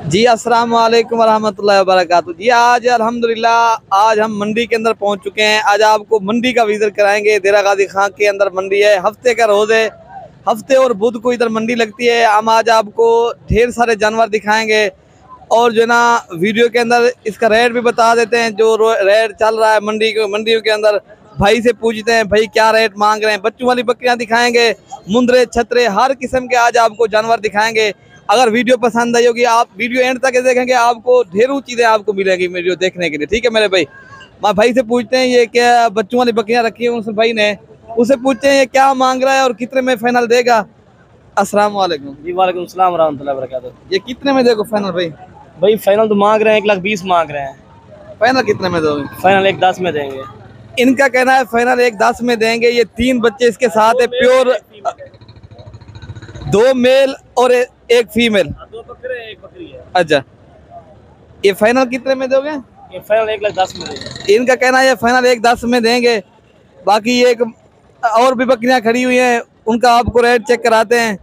जी अस्सलाम वालेकुम रहमतुल्लाहि वबरकातुहू। जी आज अल्हम्दुलिल्लाह आज हम मंडी के अंदर पहुंच चुके हैं। आज आपको मंडी का विजिट कराएंगे। देरा गाजी खां के अंदर मंडी है, हफ्ते का रोज़ है, हफ्ते और बुध को इधर मंडी लगती है। हम आज आपको ढेर सारे जानवर दिखाएंगे और जो है ना वीडियो के अंदर इसका रेट भी बता देते हैं। जो रेट चल रहा है मंडियों के अंदर भाई से पूछते हैं भाई क्या रेट मांग रहे हैं। बच्चों वाली बकरियां दिखाएंगे, मुंदरे छतरे हर किस्म के आज आपको जानवर दिखाएंगे। अगर वीडियो पसंद आई होगी आप वीडियो एंड तक देखेंगे, आपको ढेरों चीज़ें आपको मिलेंगी वीडियो देखने के लिए। ठीक है मेरे भाई, मैं भाई से पूछते हैं ये क्या बच्चों वाली बकरियां रखी है उस भाई ने, उसे पूछते हैं ये क्या मांग रहा है और कितने में फाइनल देगा। अस्सलाम वालेकुम। जी वालेकुम सलाम रहमतुल्लाहि व बरकातहू। ये कितने में देखो फाइनल भाई? भाई फाइनल तो मांग रहे हैं 1,20,000 मांग रहे हैं। फाइनल कितने में दोगे? फाइनल 1,10 में देंगे। इनका कहना है फाइनल 1,10 में देंगे। ये 3 बच्चे इसके साथ है, प्योर 2 मेल और 1 फीमेल। 2 बकरे एक बकरी है। अच्छा, ये फाइनल कितने में दोगे? ये फाइनल 1,10 में देंगे। इनका कहना है ये फाइनल 1,10 में देंगे। बाकी एक और भी बकरियां खड़ी हुई हैं, उनका आपको रेट चेक कराते हैं।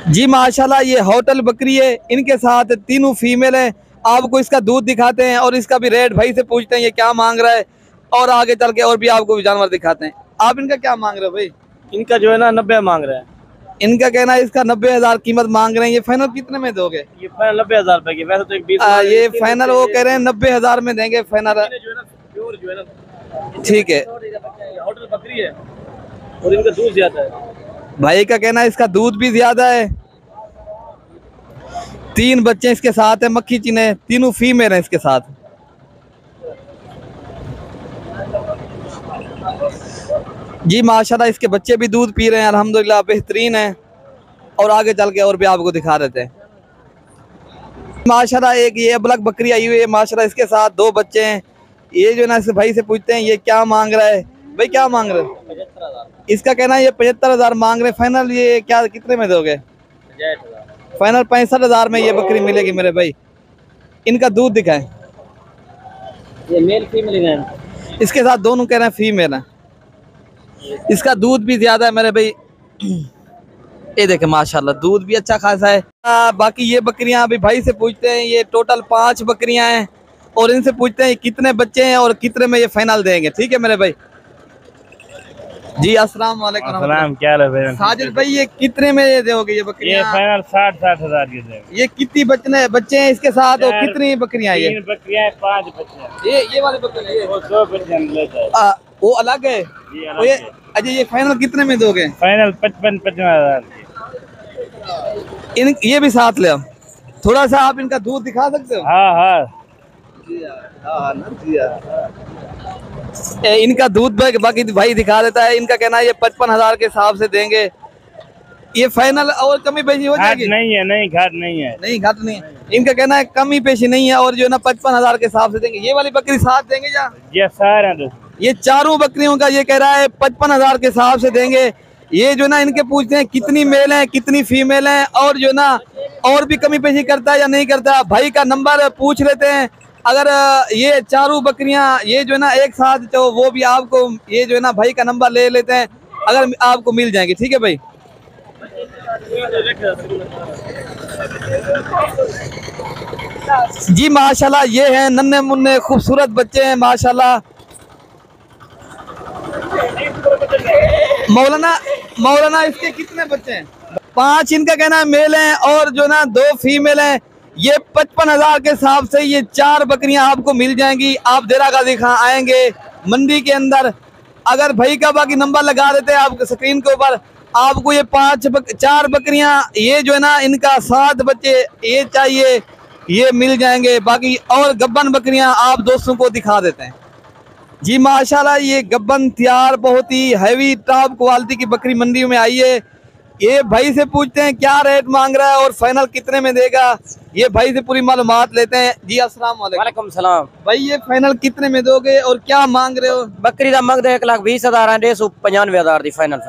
जी माशाल्लाह ये होटल बकरी है, इनके साथ 3 फीमेल है। आपको इसका दूध दिखाते हैं और इसका भी रेट भाई से पूछते हैं ये क्या मांग रहा है और आगे चल के और भी आपको जानवर दिखाते हैं। आप इनका क्या मांग रहे हो भाई? इनका जो है ना 90 मांग रहे हैं। इनका कहना है इसका 90,000 कीमत मांग रहे हैं। ये फाइनल कितने में दोगे? ये फाइनल 90,000 रुपए की, वैसे तो 1,20,000 ये फाइनल वो कह रहे हैं 90,000 में देंगे फाइनल। प्योर जो है ना ठीक है, होटल बकरी है और इनका दूध ज्यादा है। भाई का कहना है इसका दूध भी ज्यादा है। 3 बच्चे इसके साथ है, मक्खी चीने, 3 फीमेल है इसके साथ। जी माशाल्लाह इसके बच्चे भी दूध पी रहे हैं, अल्हम्दुलिल्लाह बेहतरीन है। और आगे चल के और भी आपको दिखा देते हैं। माशाल्लाह एक ये अबलग बकरी आई हुई है, माशाल्लाह इसके साथ 2 बच्चे हैं। ये जो ना इस भाई से पूछते हैं ये क्या मांग रहा है भाई? क्या मांग रहे हो? 75,000। इसका कहना है ये 75,000 मांग रहे हैं। फाइनल ये क्या कितने में दोगे? 65,000। फाइनल 65,000 में ये बकरी मिलेगी मेरे भाई। इनका दूध दिखाएं। ये मेल फीमेल है। इसके साथ दोनों कह रहे हैं फीमेल है। इसका दूध भी ज्यादा है मेरे भाई। ये देखे माशाल्लाह दूध भी अच्छा खासा है। बाकी ये बकरियां अभी भाई से पूछते हैं। ये टोटल 5 बकरियां हैं और इनसे पूछते हैं कितने बच्चे हैं और कितने में ये फाइनल देंगे। ठीक है मेरे भाई। जी अस्सलाम वालेकुम। सलाम, क्या हाल है भाई? साजिद भाई ये कितने में ये दोगे ये बकरियां? ये फाइनल 60,000 की देंगे। ये कितनी बच्चे हैं इसके साथ और कितनी बकरियां? ये 3 बकरियां, 5 बच्चे। ये वाली बकरी है, वो 2 बच्चे हम लेते हैं। वो अलग है। ये तो ये अच्छा ये फाइनल कितने में दोगे? फाइनल 55,000 की। इन ये भी साथ ले आओ। थोड़ा सा आप इनका दूध दिखा सकते हो? हाँ हाँ इनका दूध बाकी भाई दिखा देता है। इनका कहना है ये 55,000 के हिसाब से देंगे। ये फाइनल और कमी पेशी हो जाएगी? नहीं है, नहीं घाट नहीं है। नहीं घाट नहीं है। इनका कहना है कमी पेशी नहीं है और जो है ना 55,000 के हिसाब से देंगे। ये वाली बकरी साथ देंगे या? ये सारे ये चारों बकरियों का ये कह रहा है 55,000 के हिसाब से देंगे। ये जो ना इनके पूछते हैं कितनी मेल है कितनी फीमेल है और जो ना और भी कमी पेशी करता है या नहीं करता। भाई का नंबर पूछ लेते हैं। अगर ये चारों बकरियां ये जो है ना एक साथ तो वो भी आपको ये जो है ना भाई का नंबर ले लेते हैं, अगर आपको मिल जाएंगे। ठीक है भाई। जी माशाल्लाह ये हैं नन्हे मुन्ने खूबसूरत बच्चे हैं माशाल्लाह। मौलाना इसके कितने बच्चे हैं? 5 इनका कहना है मेल हैं और जो ना 2 फीमेल हैं। ये 55,000 के हिसाब से ये 4 बकरियां आपको मिल जाएंगी। आप देरा गाजी खां आएंगे मंडी के अंदर, अगर भाई का बाकी नंबर लगा देते हैं आपको स्क्रीन के ऊपर, आपको ये 4 बकरियां ये जो है ना इनका 7 बच्चे ये चाहिए ये मिल जाएंगे। बाकी और गब्बन बकरियां आप दोस्तों को दिखा देते हैं। जी माशाल्लाह ये गब्बन तैयार बहुत ही हैवी टॉप क्वालिटी की बकरी मंडी में आई है। ये भाई से पूछते हैं क्या रेट मांग रहा है और फाइनल कितने में देगा। ये भाई से पूरी मालूमात लेते हैं। जी अस्सलाम वालेकुम सलाम। भाई ये फाइनल कितने में दोगे और क्या मांग रहे हो? बकरी का मंग 1,20,000 है, 195,000 दी फाइनल।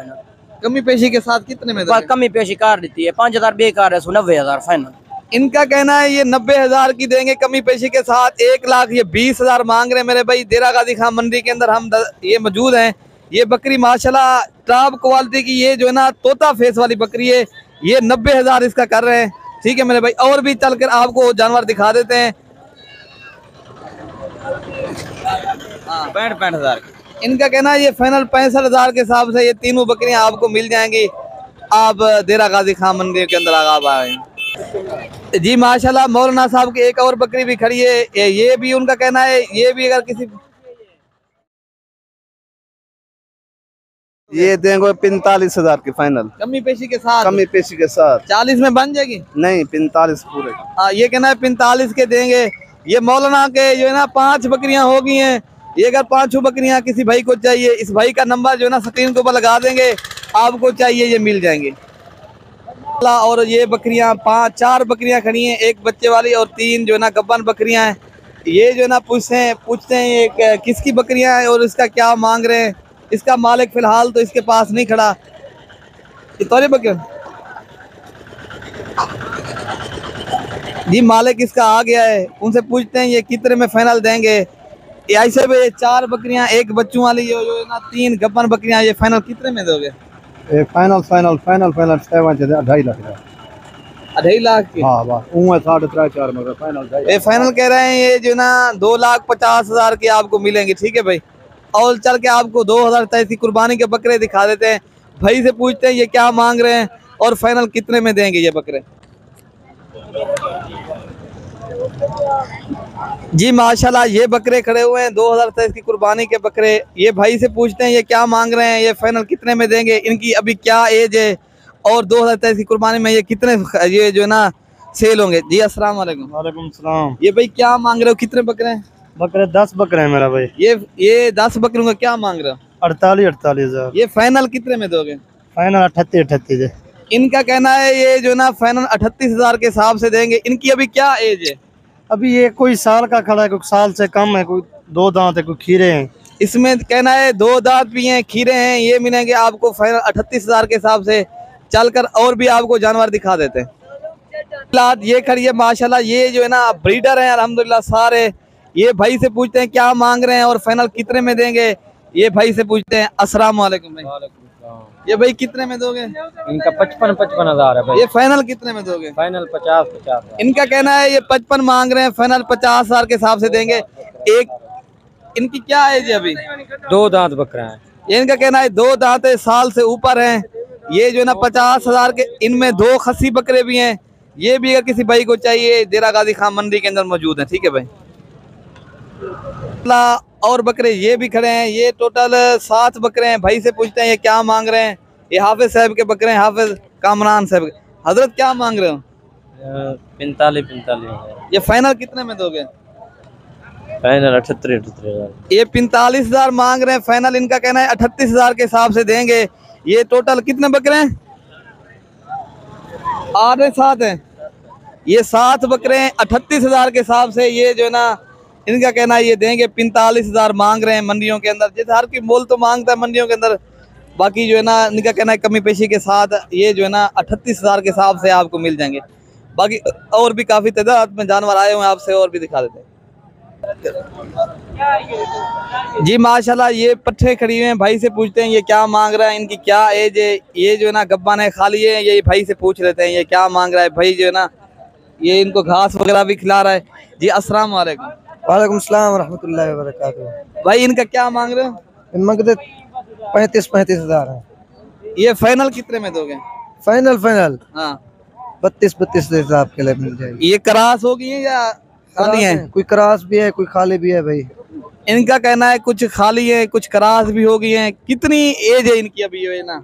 कमी पेशी के साथ कितने में दोगे? कमी पेशी कार देती है 5,000 बेकार है, 90,000 फाइनल। इनका कहना है ये 90,000 की देंगे कमी पेशी के साथ। 1,20,000 मांग रहे हैं मेरे भाई। देरा गाजी खां मंडी के अंदर हम ये मौजूद हैं। ये बकरी माशाल्लाह टॉप क्वालिटी की ये जो है ना तोता फेस वाली बकरी है। ये 90,000 इसका कर रहे हैं। ठीक है मेरे भाई, और भी चलकर आपको जानवर दिखा देते हैं। 65,000। इनका कहना है ये फाइनल 65,000 के हिसाब से ये तीनों बकरियां आपको मिल जाएंगी। आप देरा गाजी खान मंदिर के अंदर आगाब आए जी। माशाल्लाह मौलाना साहब की एक और बकरी भी खड़ी है, ये भी उनका कहना है ये भी अगर किसी ये देंगे 45,000 की फाइनल, कमी पेशी के साथ, कमी पेशी के साथ। 40 में बन जाएगी? नहीं 45 पूरे। हाँ ये कहना है 45 के देंगे। ये मौलाना के जो है ना 5 बकरियां हो गई हैं। ये अगर 5 बकरियां किसी भाई को चाहिए, इस भाई का नंबर जो है ना स्क्रीन के ऊपर लगा देंगे, आपको चाहिए ये मिल जाएंगे। और ये बकरियां 4 बकरियां खड़ी हैं, एक बच्चे वाली और 3 जो है ना गब्बन बकरियां हैं। ये जो है ना पूछते हैं ये किसकी बकरियां हैं और इसका क्या मांग रहे हैं। इसका मालिक फिलहाल तो इसके पास नहीं खड़ा। ये तोरे बकरियां जी, मालिक इसका आ गया है, उनसे पूछते हैं ये कितने में फाइनल देंगे। ये ऐसे भी 4 बकरियां, एक बच्चों वाली जो है ना 3 गब्बन बकरियां, ये फाइनल कितने में दोगे? फाइनल 2.5 लाख का। 2.5 लाख की? हाँ बस 3.5-4 मगर फाइनल। ये फाइनल कह रहे हैं ये जो ना 2,50,000 के आपको मिलेंगे। ठीक है भाई, और चल के आपको 2023 की कुर्बानी के बकरे दिखा देते हैं। भाई से पूछते हैं ये क्या मांग रहे हैं और फाइनल कितने में देंगे ये बकरे। जी माशाल्लाह ये बकरे खड़े हुए हैं 2023 की कुर्बानी के बकरे। ये भाई से पूछते हैं ये क्या मांग रहे हैं, ये फाइनल कितने में देंगे, इनकी अभी क्या एज है और 2023 की कुर्बानी में ये कितने ये जो है ना सेल होंगे। जी अस्सलाम वालेकुम। वालेकुम सलाम। ये भाई क्या मांग रहे हो, कितने बकरे हैं? बकरे 10 बकरे हैं मेरा भाई। ये 10 बकरों का क्या मांग रहे हो? 48,000। ये फाइनल कितने में दोगे? फाइनल 38,000। इनका कहना है ये जो ना फाइनल 38,000 के हिसाब से देंगे। इनकी अभी क्या एज है? अभी ये कोई साल का खड़ा है, कोई साल से कम है, कोई 2 दांत है, कोई खीरे हैं। इसमें कहना है 2 दांत भी हैं, खीरे हैं। ये मिलेंगे आपको फाइनल 38,000 के हिसाब से। चलकर और भी आपको जानवर दिखा देते हैं। ये खड़ी है माशाल्लाह, ये जो है ना ब्रीडर है अल्हम्दुलिल्लाह सारे। ये भाई से पूछते हैं क्या मांग रहे हैं और फाइनल कितने में देंगे। ये भाई से पूछते हैं। अस्सलाम वालेकुम भाई। ये भाई कितने में दोगे? इनका 55,000 है भाई। ये फाइनल कितने में दोगे? फाइनल 50,000। इनका कहना है ये 55 मांग रहे हैं, फाइनल 50,000 के हिसाब से देंगे। एक इनकी क्या एज है अभी? 2 दांत बकरा है। ये इनका कहना है 2 दांत है, साल से ऊपर हैं। ये जो है ना 50,000 के, इनमें 2 खस्सी बकरे भी हैं। ये भी अगर किसी भाई को चाहिए देरा गाजी खान मंडी के अंदर मौजूद है। ठीक है भाई। और बकरे ये भी खड़े हैं, ये टोटल 7 बकरे हैं। भाई से पूछते हैं ये क्या मांग रहे हैं। ये हाफिज साहब के बकरे हैं, हाफिज कामरान साहब। हजरत क्या मांग रहे हो? 45,000। ये फाइनल कितने में दोगे? फाइनल 38,000। ये 45,000 मांग रहे हैं, फाइनल इनका कहना है 38,000 के हिसाब से देंगे। ये टोटल कितने बकरे हैं? 7 हैं। ये 7 बकरे हैं 38,000 के हिसाब से। ये जो है ना इनका कहना है ये देंगे 45,000 मांग रहे हैं मंडियों के अंदर। जैसे हर कोई मोल तो मांगता है मंडियों के अंदर, बाकी जो है ना इनका कहना है कमी पेशी के साथ ये जो है ना 38,000 के हिसाब से आपको मिल जाएंगे। बाकी और भी काफ़ी तादाद में जानवर आए हुए हैं, आपसे और भी दिखा देते हैं। जी माशाल्लाह ये पट्ठे खड़ी हुए हैं। भाई से पूछते हैं ये क्या मांग रहा है, इनकी क्या एज है। ये जो है ना गब्बान है खाली है, ये भाई से पूछ लेते हैं ये क्या मांग रहा है। भाई जो है ना ये इनको घास वगैरह भी खिला रहा है। जी अस्सलाम वालेकुम। वालेकुम सलाम रहमतुल्लाहि व बरकातहू। भाई इनका क्या मांग रहे हो? इनमें 35,000 है। ये फाइनल कितने में दोगे? फाइनल हाँ 32 हिसाब के लिए मिल जाएगी। ये क्रास होगी है या खाली है? कोई क्रास भी है, कोई खाली भी है भाई। इनका कहना है कुछ खाली है, कुछ क्रास भी हो गई है। कितनी एज है इनकी अभी? है ना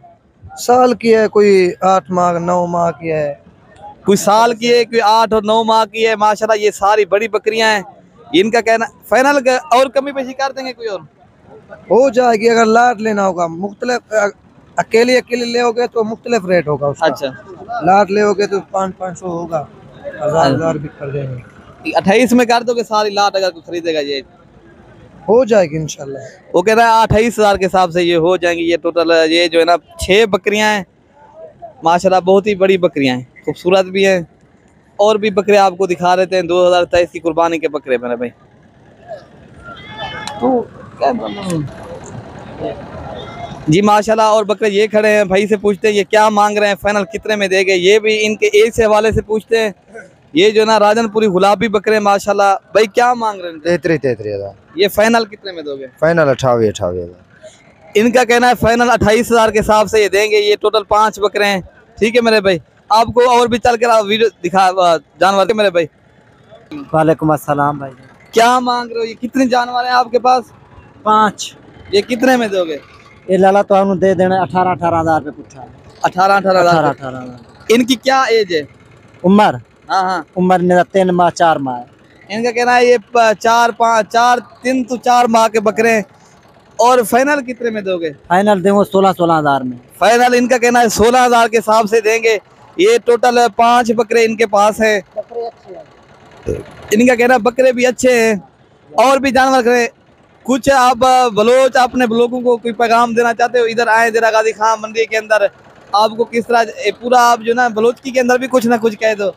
साल की है, कोई 8 माह 9 माह की है, कोई साल की है, कोई 8 और 9 माह की है। माशाल्लाह ये सारी बड़ी बकरियां हैं। इनका कहना फाइनल और कमी पेशी कर देंगे कोई और हो जाएगी। अगर लाट लेना होगा मुख्तलिफ, अकेले लेओगे तो मुख्तलिफ रेट होगा उसका। अच्छा लाट लेओगे तो 500 होगा, 1000 भी कर देंगे। 28 में कर दोगे सारी लाट अगर कोई खरीदेगा? ये हो जाएगी इंशाल्लाह। वो कह रहा है 28,000 के हिसाब से ये हो जाएंगी। ये टोटल ये जो है ना 6 बकरियां हैं माशाल्लाह, बहुत ही बड़ी बकरियां हैं, खूबसूरत भी हैं। और भी बकरे आपको दिखा देते हैं 2023 की कुर्बानी के बकरे मेरे भाई। तो जी माशाल्लाह। और बकरे ये खड़े हैं, भाई से पूछते हैं ये क्या मांग रहे हैं, फाइनल कितने में देंगे, ये भी इनके एज से हवाले से पूछते हैं। ये जो ना राजनपुरी गुलाबी बकरे माशाल्लाह, भाई क्या मांग रहे हैं? 33,000। ये फाइनल कितने में दोगे? फाइनल 28,000। इनका कहना है फाइनल 28,000 के हिसाब से ये देंगे। ये टोटल 5 बकरे हैं, ठीक है मेरे भाई। आपको और भी चल कर वीडियो दिखा जानवर के मेरे भाई। वालेकुम अस्सलाम भाई। क्या मांग रहे हो? ये कितने जानवर हैं आपके पास? 5। ये कितने में दोगे? ये लाला तो हम दे देना 18,000 रुपये पुट्ठा। 18,000। 18,000। इनकी क्या एज है? उम्र हाँ हाँ, उम्र मेरा 3 माह 4 माह है। इनका कहना है ये 3 to 4 माह के बकरे हैं। और फाइनल कितने में दोगे? फाइनल देंगे 16,000 में। फाइनल इनका कहना है 16,000 के हिसाब से देंगे। ये टोटल 5 बकरे इनके पास है। इनका कहना है बकरे भी अच्छे हैं और भी जानवर खड़े। कुछ आप बलोच अपने लोगों को कोई पैगाम देना चाहते हो? इधर आए देरा गाजी खान मंडी के अंदर, आपको किस तरह पूरा आप जो ना बलोच के अंदर भी कुछ ना कुछ कह दो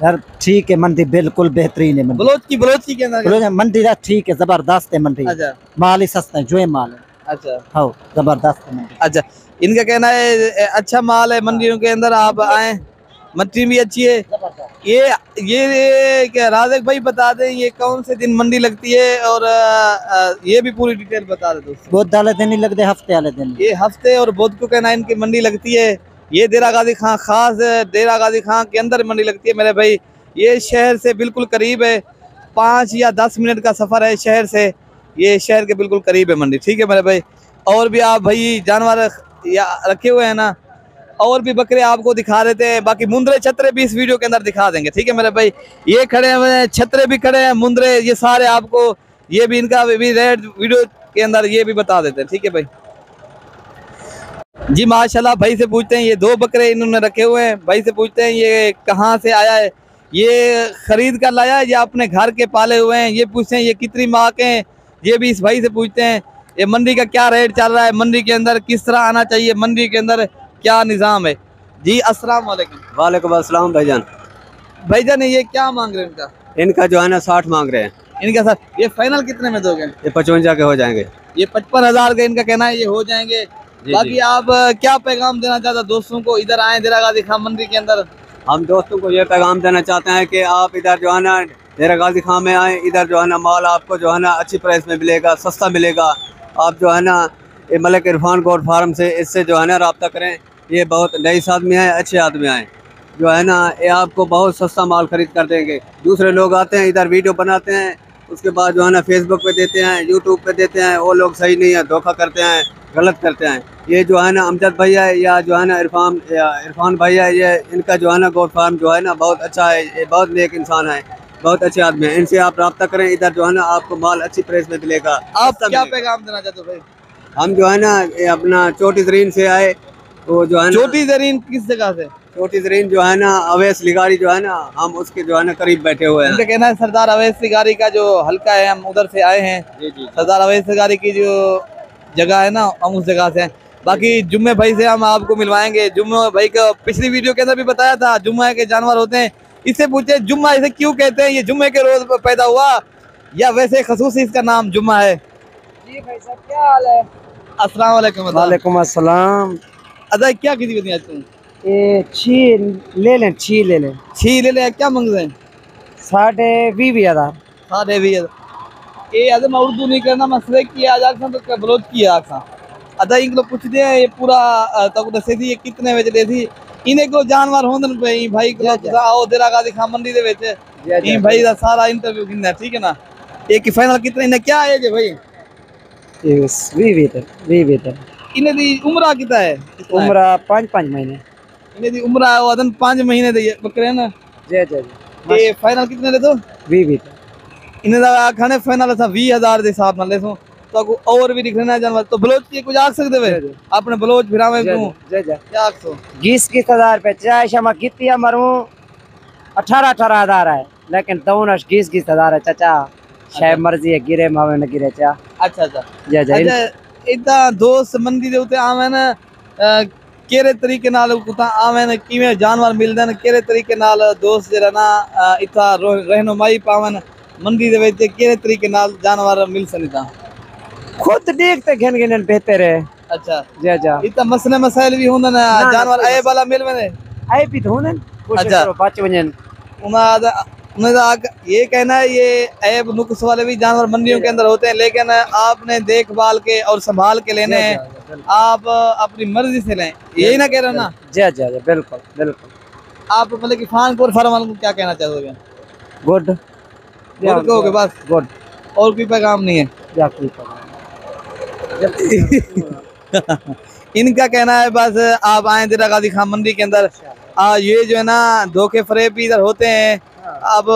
यार। ठीक है, मंडी बिल्कुल बेहतरीन है। मंडी बलोच की के अंदर मंडी ठीक है, जबरदस्त है मंडी। अच्छा, माल ही सस्ता है, जो है माल है। अच्छा हाँ, जबरदस्त है मंडी। अच्छा, इनका कहना है अच्छा माल है मंडियों के अंदर, आप आए, मंडी भी अच्छी है। ये क्या राज़िक भाई बता दें ये कौन से दिन मंडी लगती है, और ये भी पूरी डिटेल बता दे दोस्तों। बुध वाले दिन ही लगते, हफ्ते वाले दिन। ये हफ्ते और बुध को कहना इनकी मंडी लगती है। ये देरा गाजी खां, खास देरा गाजी खां के अंदर मंडी लगती है मेरे भाई। ये शहर से बिल्कुल करीब है, 5 या 10 मिनट का सफ़र है शहर से। ये शहर के बिल्कुल करीब है मंडी, ठीक है मेरे भाई। और भी आप भाई जानवर या रखे हुए हैं ना, और भी बकरे आपको दिखा देते हैं। बाकी मुंदरे छतरे भी इस वीडियो के अंदर दिखा देंगे, ठीक है मेरे भाई। ये खड़े हुए हैं, छतरे भी खड़े हैं, मुंदरे, ये सारे आपको ये भी इनका भी रेट वीडियो के अंदर ये भी बता देते हैं, ठीक है भाई। जी माशाल्लाह, भाई से पूछते हैं ये 2 बकरे इन्होंने रखे हुए हैं। भाई से पूछते हैं ये कहाँ से आया है, ये खरीद कर लाया है या अपने घर के पाले हुए हैं। ये पूछते हैं ये कितनी माह के हैं, ये भी इस भाई से पूछते हैं। ये मंडी का क्या रेट चल रहा है, मंडी के अंदर किस तरह आना चाहिए, मंडी के अंदर क्या निज़ाम है। जी अस्सलाम वालेकुम। वालेकुम अस्सलाम भाईजान। भाईजान ये क्या मांग रहे हैं इनका? इनका जो है ना 60 मांग रहे हैं। इनका सर ये फाइनल कितने में दोगे? ये 55 के हो जाएंगे। ये 55,000 का इनका कहना है, ये हो जाएंगे। बाकी आप क्या पैगाम देना चाहते दोस्तों को इधर आए देरा गाजी खां मंडी के अंदर? हम दोस्तों को ये पैगाम देना चाहते हैं कि आप इधर जो है ना देरा गाजी खां में आए। इधर जो है ना माल आपको जो है ना अच्छी प्राइस में मिलेगा, सस्ता मिलेगा। आप जो है ना ये मलिक इरफान गोट फार्म से इससे जो है ना रब्ता करें। ये बहुत नईस आदमी हैं, अच्छे आदमी हैं, जो है ना ये आपको बहुत सस्ता माल खरीद कर देंगे। दूसरे लोग आते हैं इधर वीडियो बनाते हैं, उसके बाद जो है ना फेसबुक पे देते हैं, यूट्यूब पे देते हैं। वो लोग सही नहीं है, धोखा करते हैं, गलत करते हैं। ये जो है ना अमजद भैया है या जो है ना इरफान भैया, ये इनका जो है ना गोट फार्म जो है ना बहुत अच्छा है। ये बहुत नेक इंसान है, बहुत अच्छे आदमी हैं। इनसे आप रब्ता करें, इधर जो है ना आपको माल अच्छी प्राइस में मिलेगा। आप क्या पैगाम देना चाहते हो भाई? हम जो है ना ये अपना छोटी जरीन से आए, तो जो है ना छोटी जरीन किस जगह से? छोटी जरीन जो है ना अवैस लिगारी जो है ना, हम उसके जो है ना करीब बैठे हुए हैं। इनका कहना है सरदार अवैस लिगारी का जो हल्का है, हम उधर से आए हैं। जी जी। सरदार अवैस लिगारी की जो जगह है ना, हम उस जगह से हैं। बाकी जुम्मे भाई से हम आपको मिलवाएंगे। जुम्मे भाई को पिछली वीडियो के अंदर भी बताया था, जुम्मे के जानवर होते हैं। इससे पूछे जुम्मा इसे क्यों कहते हैं, ये जुम्मे के रोज पैदा हुआ या वैसे खसूसी इसका नाम जुम्मा है? जी भाई साहब, क्या हाल है? अस्सलाम वालेकुम। वालेकुम अस्सलाम। अदा क्या किसी को आज तुम? ये 6 ले लें, 6 ले लें। 6 ले ले, क्या मांग रहे हैं? 20,000। 20,000। ये अदे मैं उर्दू नहीं करना, मैं सिर्फ किया आज तो बलोच किया आखा। अदा इनको पूछते हैं ये पूरा तक दसे थी ये कितने बजे दे थी। इन्हें को जानवर होंदन पे भाई को आओ देरा गाजी खां मंडी दे विच ई भाई दा सारा इंटरव्यू किंदा, ठीक है ना। एक की फाइनल कितने ने क्या है जे भाई? ये 20 इन्हें दी उम्र कितना है? उम्र 5 महीने। इन्हें दी उम्र वदन 5 महीने दे बकरे ना। जी जी जी। ये फाइनल कितने दे तो? 20 इन्हें दा खाने फाइनल असा 20,000 दे हिसाब नाल लेसो तो और भी दिखना जानवर। तो बलोच की कुछ आख सकदे वे अपने बलोच फिरावे को? जी जी। क्या आखसो? 20,000 रुपए चाहे शमा कितिया मरू 18,000 है, लेकिन दोनों 20,000 है चाचा। शायद मर्जी है, गिरे मावे न गिरे चा। अच्छा अच्छा जी जी। अच्छा, इदा दोस्त मंडी दे उते आवे ना केरे तरीके नाल कुता आवे न, किवें जानवर मिलदे न, केरे तरीके नाल दोस्त जेरा ना इता रहनुमाई पावन मंडी दे विच केरे तरीके नाल जानवर मिल सनिता? खुद देखते घन घन बेहतर है, अच्छा जी जी इतना मसले मसाइल भी होंगे ना ना, जानवर कोई ऐब वाला मिल में आए भी तो होने कोशिश अच्छा। करो बच वजन ये कहना है ये ऐब नुक्स वाले भी जानवर मंडियों के अंदर होते हैं, लेकिन आपने देखभाल के और संभाल के लेने हैं, आप अपनी मर्जी से लें, यही ना कह रहे हो ना जी जी जी बिल्कुल बिल्कुल आप? मतलब कि खानपुर फार्म वालों को क्या कहना चाहोगे? गुड गुड कहोगे बस, गुड और कोई पैगाम नहीं है? या कोई पता इनका कहना है बस आप आए दिरा गाजी खान मंडी के अंदर, ये जो है ना धोखे फरेब भी इधर होते हैं। अब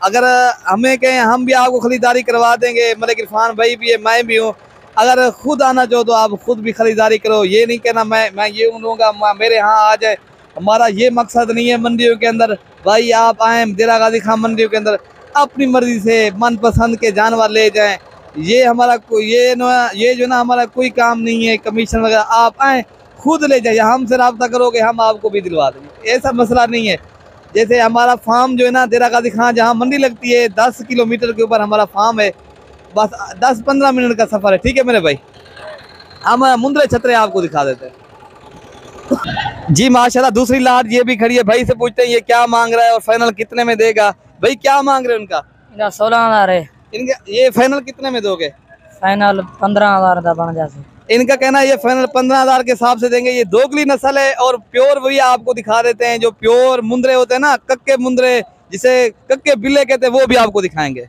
अगर हमें कहें हम भी आपको खरीदारी करवा देंगे, मलिक इरफान भाई भी है, मैं भी हूँ, अगर खुद आना चाहो तो आप खुद भी खरीदारी करो, ये नहीं कहना मैं ये लूँगा मेरे यहाँ आ जाए। हमारा ये मकसद नहीं है मंडियों के अंदर, भाई आप आए दिरा गाजी खान मंडियों के अंदर अपनी मर्जी से मनपसंद के जानवर ले जाएं, ये हमारा ये जो ना हमारा कोई काम नहीं है कमीशन वगैरह, आप आए खुद ले जाइए, हमसे रब्ता करोगे हम आपको भी दिलवा देंगे, ऐसा मसला नहीं है। जैसे हमारा फार्म जो है ना दिरा गाजी खान जहाँ मंडी लगती है 10 किलोमीटर के ऊपर हमारा फार्म है, बस 10-15 मिनट का सफ़र है। ठीक है मेरे भाई, हम मुंद्रे छतरे आपको दिखा देते हैं। जी माशाल्लाह दूसरी लाट ये भी खड़ी है, भाई से पूछते हैं ये क्या मांग रहा है और फाइनल कितने में देगा? भाई क्या मांग रहे हैं उनका? 16,000 है। इनका ये फाइनल कितने में दोगे? फाइनल 15,000 का बन जाए। इनका कहना है ये फाइनल 15,000 के हिसाब से देंगे। ये दोगली नस्ल है और प्योर वही आपको दिखा देते हैं, जो प्योर मुंद्रे होते हैं ना, कक्के मुंद्रे जिसे कक्के बिल्ले कहते हैं, वो भी आपको दिखाएंगे।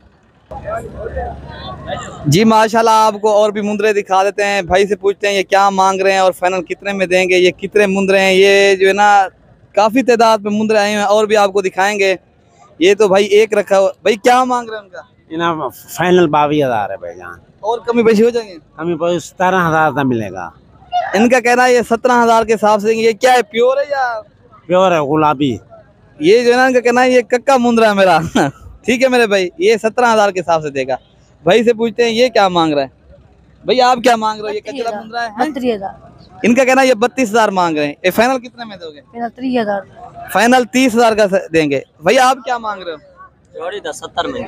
जी माशाल्लाह आपको और भी मुंद्रे दिखा देते हैं। भाई से पूछते हैं ये क्या मांग रहे हैं और फाइनल कितने में देंगे, ये कितने मुंद्रे हैं। ये जो है ना काफ़ी तादाद में मुंद्रे आए हैं और भी आपको दिखाएंगे। ये तो भाई एक रखा हुआ, भाई क्या मांग रहे हैं उनका? इना फाइनल 22,000 है भाईजान, और कमी पेशी हो जाएंगे? हमें 17,000 का मिलेगा। इनका कहना है ये 17,000 के हिसाब से देंगे। ये क्या है, प्योर है या प्योर है गुलाबी? ये जो है ना इनका कहना है ये कक्का मुंद्रा है मेरा। ठीक है मेरे भाई, ये 17,000 के हिसाब से देगा। भाई से पूछते हैं ये क्या मांग रहा है? भाई आप क्या मांग रहे हो? ये कचरा मुंद्रा है? 32,000। इनका कहना है ये 32,000 मांग रहे हैं। ये फाइनल कितने में दोगे? 30,000। फाइनल 30,000 का देंगे। भैया आप क्या मांग रहे हो? जोड़ी 70 में।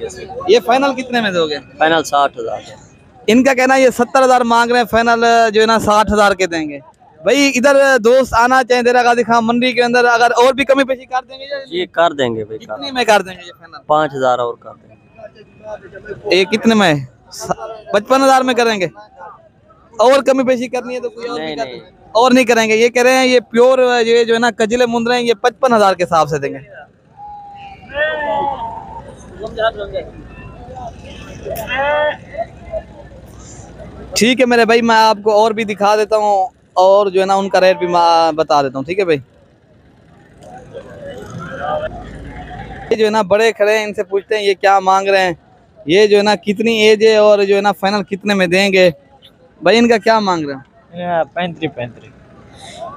ये फाइनल कितने में दोगे? फाइनल 60,000। इनका कहना है ये 70,000 मांग रहे हैं, फाइनल जो है ना 60,000 के देंगे। भाई इधर दोस्त आना चाहे दिरा गाजी खान मंडी के अंदर, अगर और भी कमी पेशी कर देंगे या ये कर देंगे भाई, कितने में कर देंगे? ये फाइनल 5,000 और कर देंगे। ये कितने में? 55,000 में करेंगे। और कमी पेशी करनी है तो कोई और भी कर देंगे। और नहीं करेंगे। ये कह रहे हैं ये प्योर ये जो है ना कजले मुंद्रे हैं, ये 55,000 के हिसाब से देंगे। ठीक है मेरे भाई, मैं आपको और भी दिखा देता हूँ और जो है ना उनका रेट भी बता देता हूँ। ठीक है भाई, ये जो है ना बड़े खड़े हैं, इनसे पूछते हैं ये क्या मांग रहे हैं, ये जो है ना कितनी एज है और जो है ना फाइनल कितने में देंगे? भाई इनका क्या मांग रहे हैं? 35।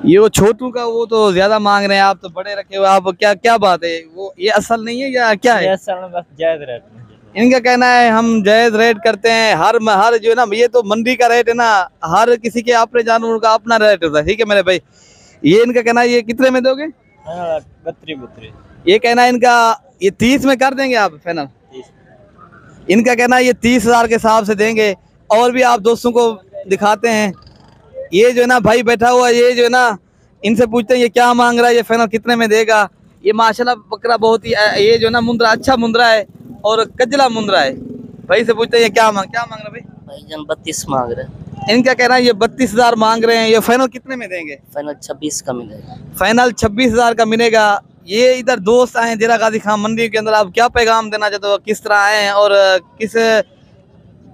ये वो छोटू का वो तो ज्यादा मांग रहे हैं, आप तो बड़े रखे हुए। आप क्या बात है, वो ये असल नहीं है या क्या है? असल में बस जायज रेट में। इनका कहना है हम जायज रेट करते हैं। हर जो है ना, ये तो मंडी का रेट है ना, हर किसी के अपने जानवर का अपना रेट होता है। ठीक है मेरे भाई, ये इनका कहना है ये कितने में दोगे? 32। ये कहना है इनका ये 30 में कर देंगे आप फाइनल? इनका कहना है ये 30,000 के हिसाब से देंगे। और भी आप दोस्तों को दिखाते हैं। ये जो है ना भाई बैठा हुआ, ये जो है ना इनसे पूछते हैं ये क्या मांग रहा है, ये फाइनल कितने में देगा? ये माशाल्लाह बकरा बहुत ही ये जो है ना मुंद्रा अच्छा मुंद्रा है और कजला मुंद्रा है। भाई से पूछते हैं ये क्या मांग रहे भाई? भाईजान 32 मांग रहे हैं। इनका कहना है ये 32,000 मांग रहे हैं। ये फाइनल कितने में देंगे? फाइनल 26 का मिलेगा। फाइनल 26,000 का मिलेगा। ये इधर दोस्त आए दिरा गाजी खान मंडी के अंदर, आप क्या पैगाम देना चाहते हो, किस तरह आए हैं और किस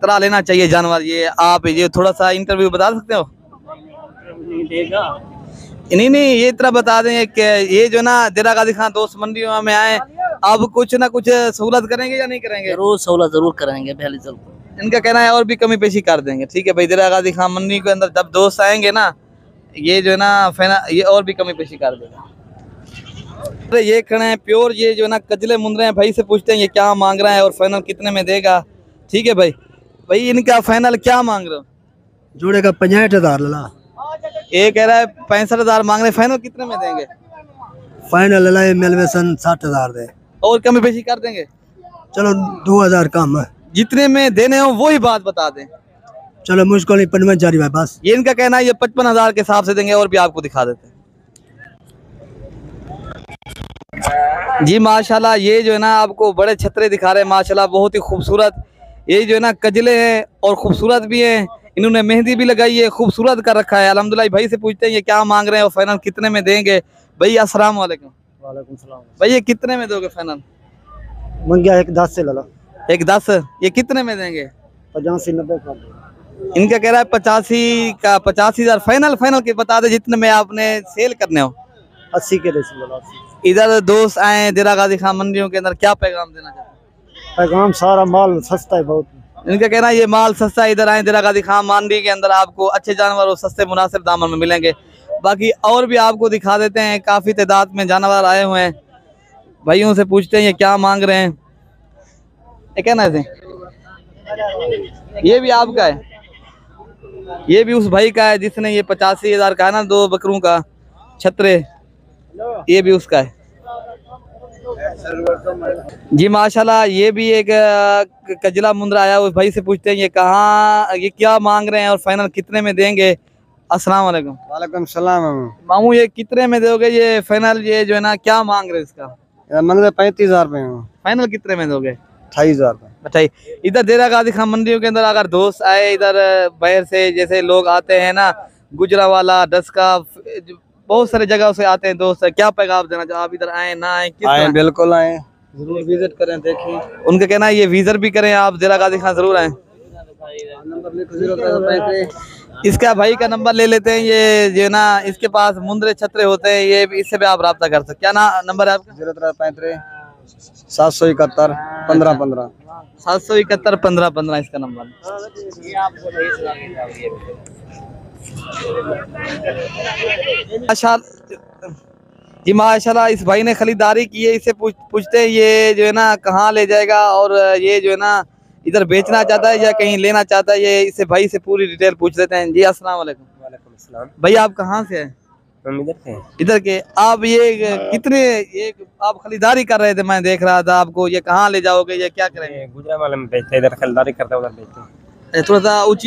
तरह लेना चाहिए जानवर? ये आप ये थोड़ा सा इंटरव्यू बता सकते हो? नहीं देगा। नहीं ये इतना बता दें कि ये जो ना दिरा गाजी खान दोस्त मंडियों में आए, अब कुछ ना कुछ सहूलत करेंगे या नहीं करेंगे? जरूर सहूलत जरूर करेंगे पहले चल। इनका कहना है और भी कमी पेशी कर देंगे। ठीक है भाई, दिरा गाजी खान मंडी के अंदर जब दोस्त आएंगे ना, ये जो है ना ये और भी कमी पेशी कर देगा। अरे ये खड़े हैं प्योर, ये जो है ना कजले मुंद्रे हैं। भाई से पूछते हैं ये क्या मांग रहा है और फाइनल कितने में देगा? ठीक है भाई, इनका फाइनल क्या मांग रहे हो? जोड़े का 65,000 ला। ये कह रहा है 65,000 मांग रहे हैं, फाइनल कितने में देंगे? फाइनल ला मेलवेसन 60,000 दे। और कमी पेशी कर देंगे? चलो 2,000 कम है। जितने में देने हो वही बात बता दें। चलो मुझको नहीं 55 जारी भाई बस। ये इनका कहना है ये 55,000 के हिसाब से देंगे, और भी आपको दिखा देते हैं। जी माशाल्लाह, ये जो है ना आपको बड़े छतरे दिखा रहे हैं माशाल्लाह, बहुत ही खूबसूरत। ये जो है ना कजले हैं और खूबसूरत भी हैं, इन्होंने मेहंदी भी लगाई है, खूबसूरत कर रखा है अल्हम्दुलिल्लाह। भाई से पूछते हैं ये क्या मांग रहे हैं और फाइनल कितने में देंगे। भाई अस्सलाम वालेकुम। वालेकुम सलाम। भाई ये कितने में दोगे फाइनल? मंगिया 1 10 से ला 1 10। ये कितने में देंगे? 85 90 का। इनका कह रहा है 85 का 85,000 फाइनल। फाइनल के बता दे जितने में आपने सेल करने हो। 80 के रेस ला। इधर दोस्त आए देरा गाजी खान मंडियों के अंदर, क्या पैगाम देना चाहते हैं? पैगाम सारा माल सस्ता है बहुत। इनका कहना है ये माल सस्ता है, इधर आए देरा गाजी खान मंडी के अंदर आपको अच्छे जानवर और सस्ते मुनासिब दामन में मिलेंगे। बाकी और भी आपको दिखा देते हैं, काफ़ी तादाद में जानवर आए हुए हैं। भाइयों से पूछते हैं ये क्या मांग रहे हैं। ये कहना है ये भी आपका है, ये भी उस भाई का है जिसने ये 85,000 का है ना 2 बकरों का छतरे, ये भी उसका है। जी माशाल्लाह, ये भी एक कजला मुंद्रा आया, उस भाई से पूछते हैं ये कहाँ, ये क्या मांग रहे हैं और फाइनल कितने में देंगे। अस्सलाम वालेकुम। वालेकुम सलाम। मामू ये कितने में दोगे ये फाइनल? ये जो है ना क्या मांग रहे हैं इसका? मंग रहे 35,000 रुपये। फाइनल कितने में दोगे? 28,000 रुपये। बताइए। इधर देरा गाजी खान मंडियों के अंदर अगर दोस्त आए इधर बाहर से, जैसे लोग आते हैं ना गुजरावाला, डस्का, बहुत सारे जगह से आते हैं दोस्त, क्या पैगाम देना चाहो? आप इधर आए ना आए, किस आए तरह? बिल्कुल आए, जरूर विजिट करें, देखें। उनका कहना है ये विजिट भी करें आप, देरा गाजी खान जरूर आए। इसका भाई का नंबर ले लेते हैं, ये जो ना इसके पास मुंदरे छतरे होते हैं, ये इससे भी आप रब्ता कर सकते। क्या नंबर है आपका? 0335 771 1515। 771 1515 इसका नंबर। जी माशाल्लाह, इस भाई ने खरीदारी की है, इससे पूछते हैं ये जो है ना कहाँ ले जाएगा और ये जो है ना इधर बेचना चाहता है या कहीं लेना चाहता है। ये इससे भाई से पूरी डिटेल पूछ लेते हैं। जी अस्सलाम वालेकुम। वालेकुम सलाम। भाई आप कहाँ से हैं? हम इधर थे। इधर के। आप ये कितने, ये आप खरीदारी कर रहे थे, मैं देख रहा था आपको, ये कहाँ ले जाओगे, ये क्या करेंगे? गुजरावाला में बेचते, इधर खरीदारी करते उधर बेचते। थोड़ा सा ऊंची